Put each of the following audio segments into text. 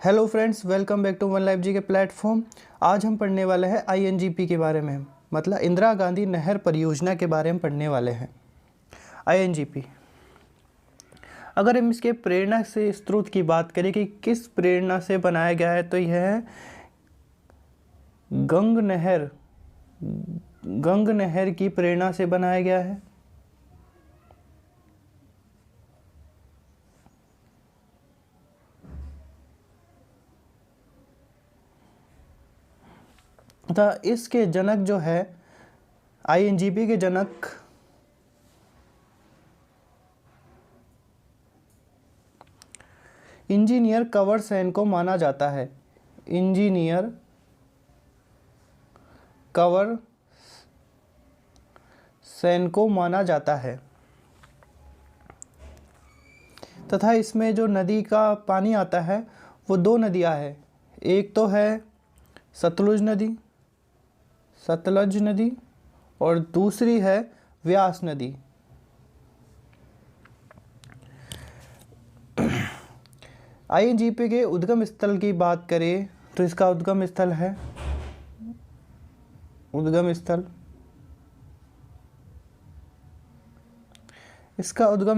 Hello friends, welcome back to one life ji के platform. आज हम पढ़ने वाले हैं आईएनजीपी के बारे में, मतलब इंदिरा गांधी नहर परियोजना के बारे में पढ़ने वाले हैं। आईएनजीपी, अगर हम इसके प्रेरणा से स्रोत की बात करें कि किस प्रेरणा से बनाया गया है, तो यह है गंग नहर की प्रेरणा से बनाया गया है। तथा इसके जनक जो है, आईएनजीपी के जनक इंजीनियर कंवर सेन को माना जाता है। इंजीनियर कंवर सेन को माना जाता है तथा इसमें जो नदी का पानी आता है वो दो नदियां हैं। एक तो है सतलज नदी और दूसरी है व्यास नदी। आईएनजीपी के उद्गम स्थल की बात करें तो इसका उद्गम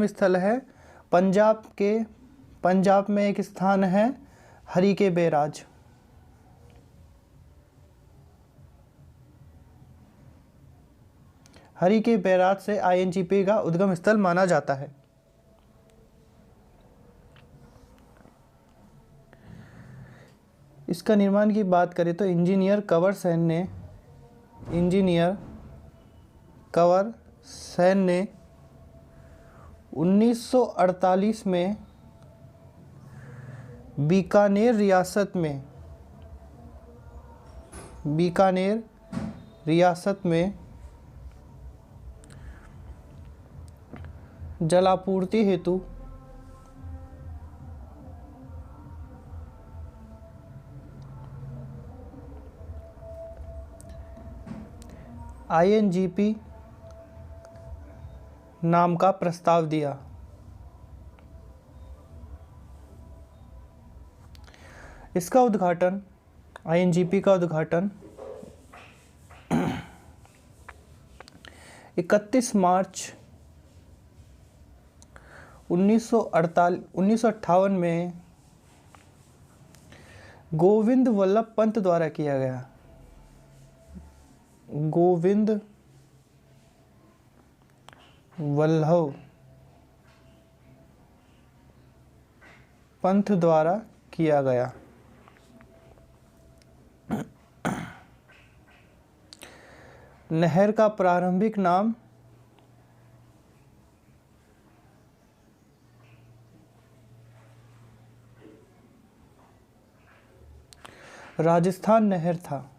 स्थल है पंजाब में एक स्थान है हरी के बैराज। हरी के बैराज से आईएनजीपी का उद्गम स्थल माना जाता है। इसका निर्माण की बात करें तो इंजीनियर कंवर सेन ने 1948 में बीकानेर रियासत में जलापूर्ति हेतु आईएनजीपी नाम का प्रस्ताव दिया। इसका उद्घाटन, आईएनजीपी का उद्घाटन 31 मार्च 1958 में गोविंद वल्लभ पंत द्वारा किया गया। गोविंद वल्लभ पंत द्वारा किया गया। नहर का प्रारंभिक नाम राजस्थान नहर था।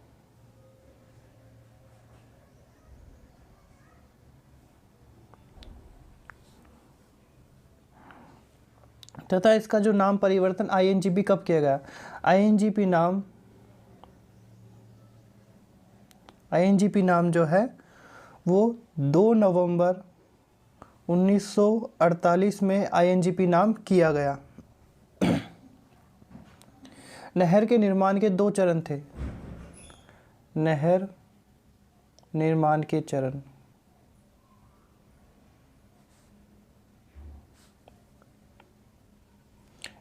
तथा इसका जो नाम परिवर्तन आईएनजीपी कब किया गया? आईएनजीपी नाम जो है वो 2 नवंबर 1948 में आईएनजीपी नाम किया गया। नहर के निर्माण के 2 चरण थे। नहर निर्माण के चरण,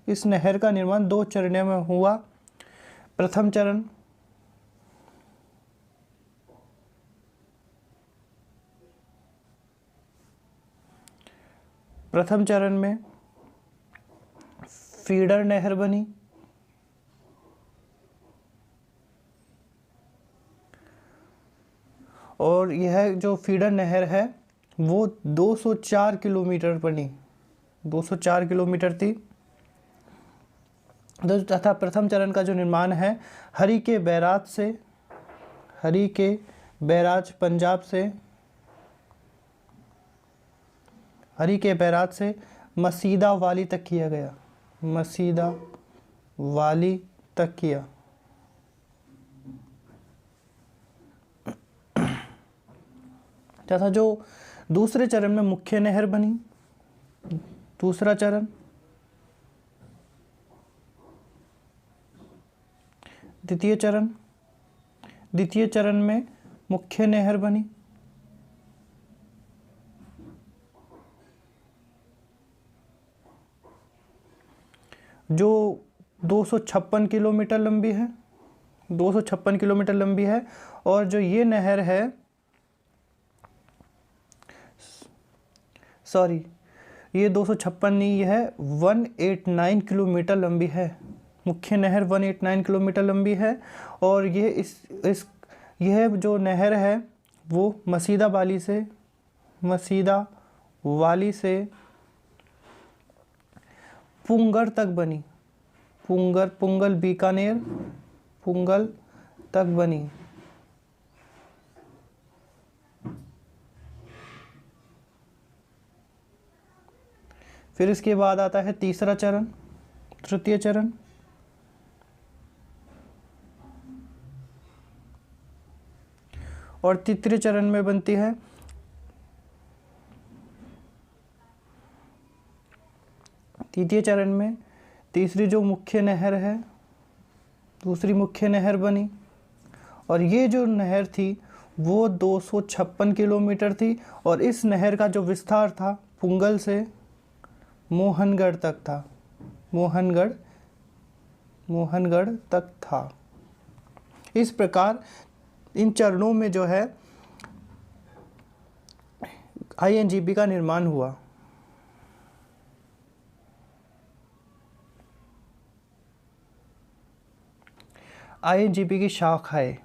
इस नहर का निर्माण 2 चरणों में हुआ। प्रथम चरण में फीडर नहर बनी और यह जो फीडर नहर है वो 204 किलोमीटर बनी, 204 किलोमीटर थी। तथा प्रथम चरण का जो निर्माण है हरी के बैराज पंजाब से, हरी के बैराज से मसीदा वाली तक किया गया। तथा जो दूसरे चरण में मुख्य नहर बनी, दूसरा चरण द्वितीय चरण में मुख्य नहर बनी। जो 256 किलोमीटर लंबी है, 256 किलोमीटर लंबी है। और जो ये नहर है, सॉरी, ये 256 नहीं, यह है 189 किलोमीटर लंबी है। मुख्य नहर 189 किलोमीटर लंबी है। और ये यह जो नहर है वो मसीदा वाली से पुंगर तक बनी। पुंगल बीकानेर पुंगल तक बनी। फिर इसके बाद आता है तीसरा चरण, तृतीय चरण। और तृतीय चरण में बनती है तृतीय चरण में तीसरी जो मुख्य नहर है, दूसरी मुख्य नहर बनी। और ये जो नहर थी वो 256 किलोमीटर थी। और इस नहर का जो विस्तार था पुंगल से मोहनगढ़ तक था। मोहनगढ़ तक था। इस प्रकार इन चरणों में जो है INGP का निर्माण हुआ। INGP की शाखाएं।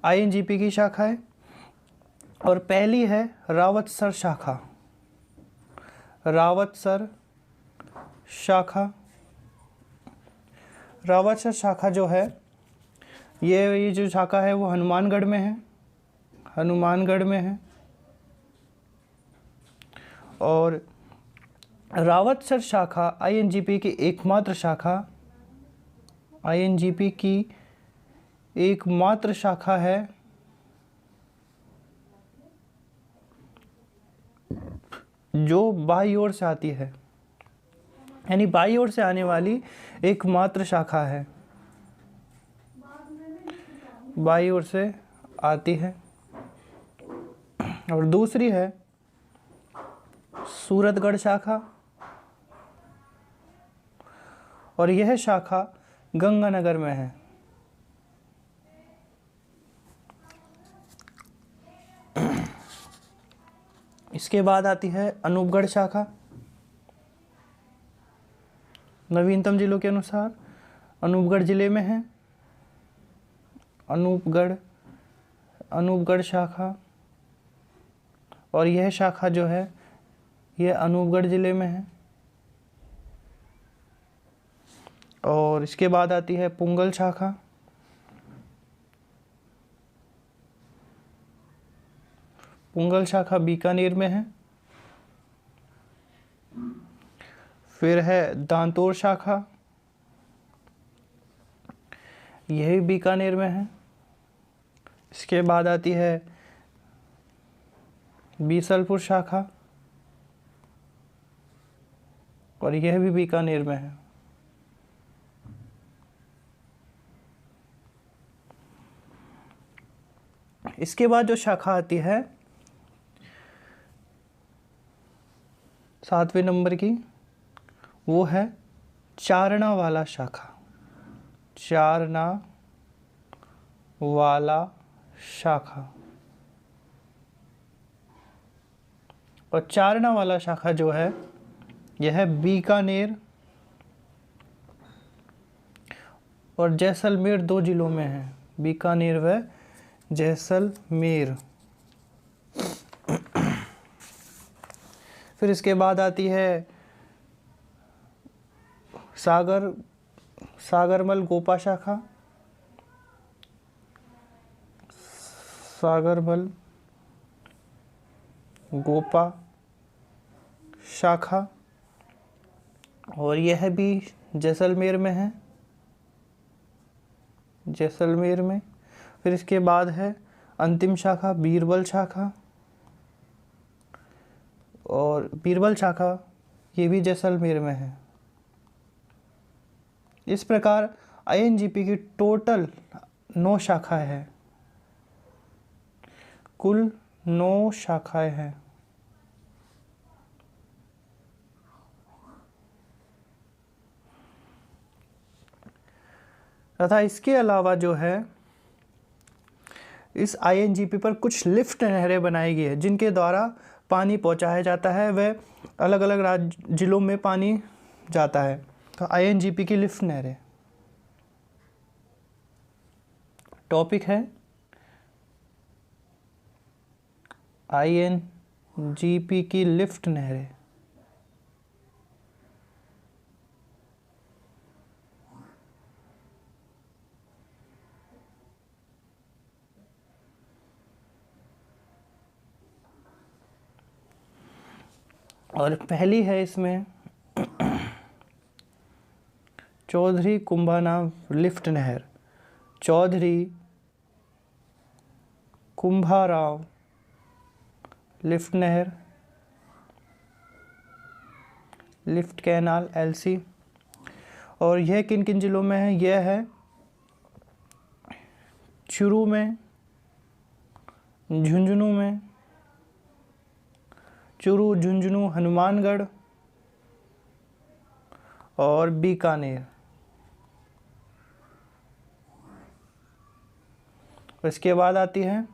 INGP की शाखाएं, और पहली है रावतसर शाखा। रावतसर शाखा जो है, ये जो शाखा है वो हनुमानगढ़ में है। और रावतसर शाखा INGP की एकमात्र शाखा है जो बाई ओर से आती है, यानी बाई ओर से आने वाली एकमात्र शाखा है, बाई ओर से आती है। और दूसरी है सूरतगढ़ शाखा, और यह शाखा गंगानगर में है। इसके बाद आती है अनूपगढ़ शाखा। नवीनतम जिलों के अनुसार अनूपगढ़ जिले में है अनूपगढ़ शाखा। और यह शाखा जो है यह अनूपगढ़ जिले में है। और इसके बाद आती है पुंगल शाखा। पुंगल शाखा बीकानेर में है। फिर है दांतोर शाखा, यह भी बीकानेर में है। इसके बाद आती है बीसलपुर शाखा, और यह भी बीकानेर में है। इसके बाद जो शाखा आती है 7वें नंबर की, वो है चारणा वाला शाखा। और चारणा वाला शाखा जो है यह बीकानेर और जैसलमेर 2 जिलों में है। बीकानेर व जैसलमेर। फिर इसके बाद आती है सागरमल गोपा शाखा। सागरमल गोपा शाखा, और यह भी जैसलमेर में है। फिर इसके बाद है अंतिम शाखा बीरबल शाखा, और बीरबल शाखा ये भी जैसलमेर में है। इस प्रकार आईएनजीपी की टोटल 9 शाखाएं हैं, कुल 9 शाखाएं हैं। तथा इसके अलावा जो है इस आईएनजीपी पर कुछ लिफ्ट नहरें बनाई गई है जिनके द्वारा पानी पहुंचाया जाता है, वह अलग अलग राज्य जिलों में पानी जाता है। तो आईएनजीपी की लिफ्ट नहरें टॉपिक है आईएनजीपी की लिफ्ट नहरें। और पहली है इसमें चौधरी कुंभानाव लिफ्ट नहर, चौधरी कुंभाराव लिफ्ट नहर, लिफ्ट कैनाल एलसी। और यह किन किन जिलों में है? यह है चूरू में, झुंझुनू में, चूरू, झुंझुनू, हनुमानगढ़ और बीकानेर। इसके बाद आती है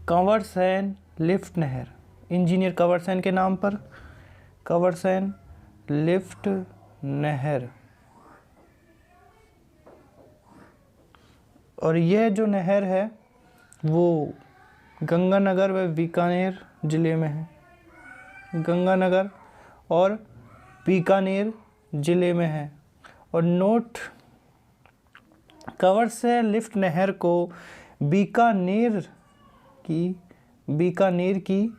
कंवरसेन लिफ्ट नहर, इंजीनियर कंवरसेन के नाम पर कंवरसेन लिफ्ट नहर। और यह जो नहर है वो गंगानगर व बीकानेर जिले में है, गंगानगर और बीकानेर जिले में है। और नोट, कंवरसेन लिफ्ट नहर को बीकानेर की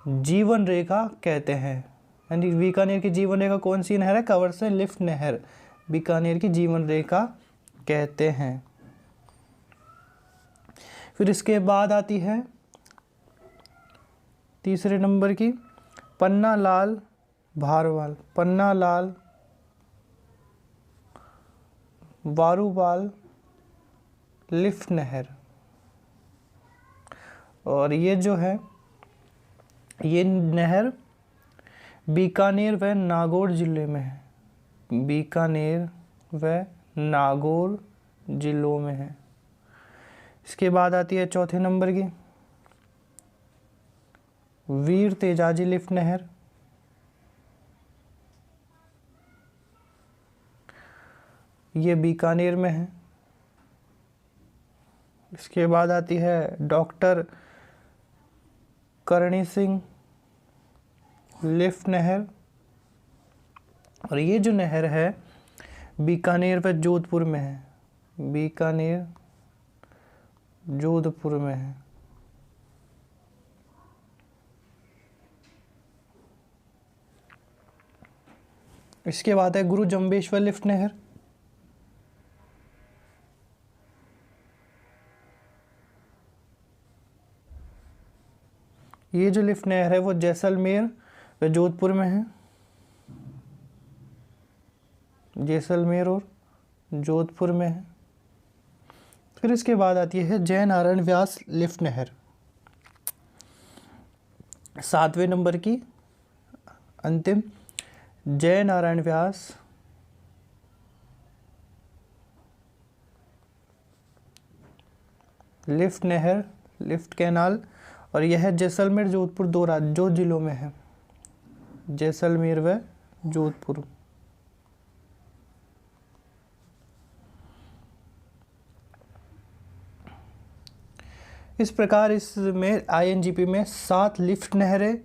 जीवन रेखा कहते हैं। यानी बीकानेर की जीवन रेखा कौन सी नहर है? कंवरसेन लिफ्ट नहर बीकानेर की जीवन रेखा कहते हैं। फिर इसके बाद आती है तीसरे नंबर की पन्नालाल भारवाल, पन्नालाल वारूवाल लिफ्ट नहर। और ये जो है ये नहर बीकानेर व नागौर जिले में है, बीकानेर व नागौर जिलों में है। इसके बाद आती है चौथे नंबर की वीर तेजाजी लिफ्ट नहर, ये बीकानेर में है। इसके बाद आती है डॉक्टर करणी सिंह लिफ्ट नहर, और ये जो नहर है बीकानेर व जोधपुर में है, बीकानेर जोधपुर में है। इसके बाद है गुरु जम्बेश्वर लिफ्ट नहर, ये जो लिफ्ट नहर है वो जैसलमेर व जोधपुर में है, जैसलमेर और जोधपुर में है। फिर इसके बाद आती है जय नारायण व्यास लिफ्ट नहर, 7वें नंबर की अंतिम जय नारायण व्यास लिफ्ट नहर, लिफ्ट कैनाल। और यह जैसलमेर जोधपुर दो जिलों में है, जैसलमेर व जोधपुर। इस प्रकार इसमें आईएनजीपी में 7 लिफ्ट नहरें।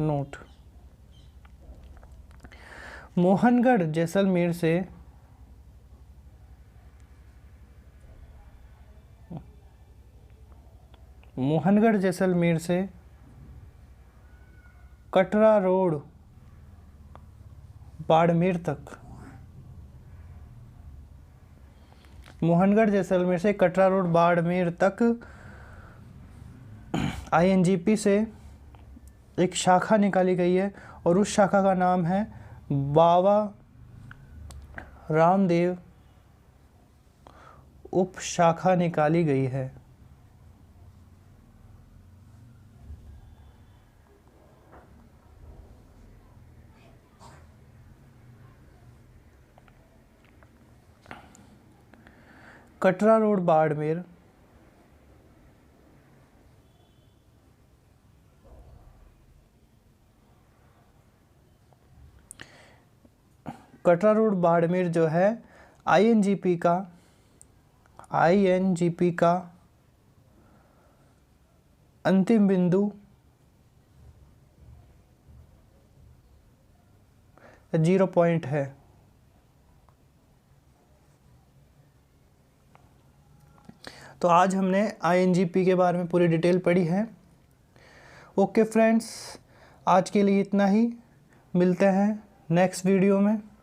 नोट, मोहनगढ़ जैसलमेर से कटरा रोड बाड़मेर तक मोहनगढ़ जैसलमेर से कटरा रोड बाड़मेर तक INGP से एक शाखा निकाली गई है और उस शाखा का नाम है बाबा रामदेव उप शाखा निकाली गई है। कटरा रोड बाड़मेर जो है INGP का अंतिम बिंदु 0 पॉइंट है। तो आज हमने INGP के बारे में पूरी डिटेल पढ़ी है। ओके फ्रेंड्स, आज के लिए इतना ही। मिलते हैं नेक्स्ट वीडियो में।